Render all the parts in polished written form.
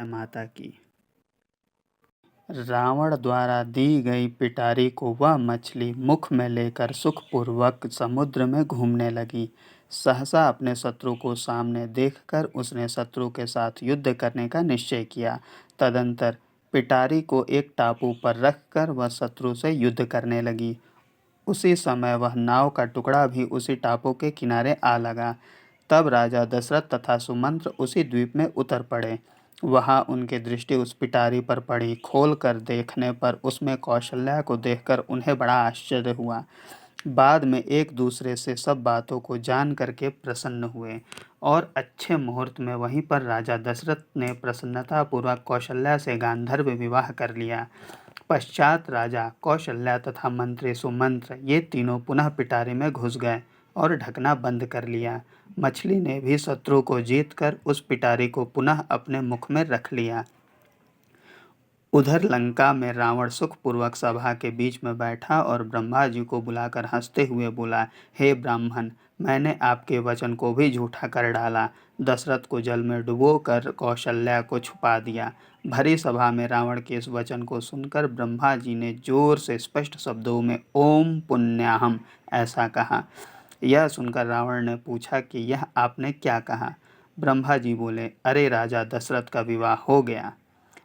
माता की। रावण द्वारा दी गई पिटारी को वह मछली मुख में लेकर सुखपूर्वक समुद्र में घूमने लगी। सहसा अपने शत्रु को सामने देखकर उसने शत्रु के साथ युद्ध करने का निश्चय किया। तदंतर पिटारी को एक टापू पर रखकर वह शत्रु से युद्ध करने लगी। उसी समय वह नाव का टुकड़ा भी उसी टापू के किनारे आ लगा। तब राजा दशरथ तथा सुमंत्र उसी द्वीप में उतर पड़े। वहां उनकी दृष्टि उस पिटारी पर पड़ी। खोल कर देखने पर उसमें कौशल्या को देखकर उन्हें बड़ा आश्चर्य हुआ। बाद में एक दूसरे से सब बातों को जान करके प्रसन्न हुए और अच्छे मुहूर्त में वहीं पर राजा दशरथ ने प्रसन्नतापूर्वक कौशल्या से गांधर्व विवाह कर लिया। पश्चात राजा, कौशल्या तथा मंत्री सुमंत्र ये तीनों पुनः पिटारी में घुस गए और ढकना बंद कर लिया। मछली ने भी शत्रु को जीतकर उस पिटारी को पुनः अपने मुख में रख लिया। उधर लंका में रावण सुखपूर्वक सभा के बीच में बैठा और ब्रह्मा जी को बुलाकर हंसते हुए बोला, हे ब्राह्मण, मैंने आपके वचन को भी झूठा कर डाला। दशरथ को जल में डुबो कर कौशल्या को छुपा दिया। भरी सभा में रावण के इस वचन को सुनकर ब्रह्मा जी ने जोर से स्पष्ट शब्दों में ओम पुण्याहम ऐसा कहा। यह सुनकर रावण ने पूछा कि यह आपने क्या कहा। ब्रह्मा जी बोले, अरे राजा दशरथ का विवाह हो गया।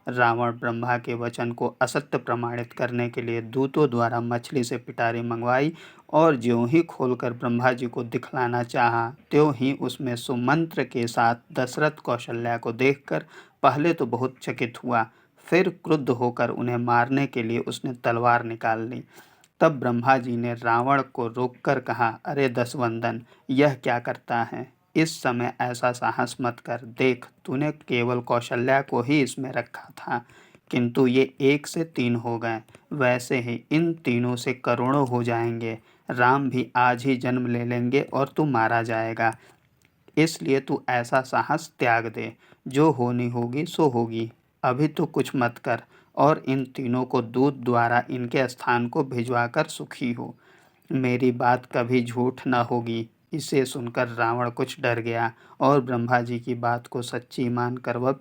रावण ब्रह्मा के वचन को असत्य प्रमाणित करने के लिए दूतों द्वारा मछली से पिटारी मंगवाई और ज्यों ही खोलकर ब्रह्मा जी को दिखलाना चाहा, त्यों ही उसमें सुमंत्र के साथ दशरथ कौशल्या को देखकर पहले तो बहुत चकित हुआ, फिर क्रुद्ध होकर उन्हें मारने के लिए उसने तलवार निकाल ली। तब ब्रह्मा जी ने रावण को रोककर कहा, अरे दशवंदन, यह क्या करता है? इस समय ऐसा साहस मत कर। देख, तूने केवल कौशल्या को ही इसमें रखा था, किंतु ये 1 से 3 हो गए। वैसे ही इन तीनों से करोड़ों हो जाएंगे। राम भी आज ही जन्म ले लेंगे और तू मारा जाएगा। इसलिए तू ऐसा साहस त्याग दे। जो होनी होगी सो होगी। अभी तो कुछ मत कर और इन तीनों को दूत द्वारा इनके स्थान को भिजवाकर सुखी हो। मेरी बात कभी झूठ न होगी। इसे सुनकर रावण कुछ डर गया और ब्रह्मा जी की बात को सच्ची मानकर वह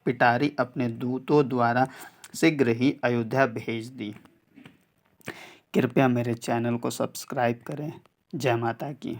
पिटारी अपने दूतों द्वारा शीघ्र ही अयोध्या भेज दी। कृपया मेरे चैनल को सब्सक्राइब करें। जय माता की।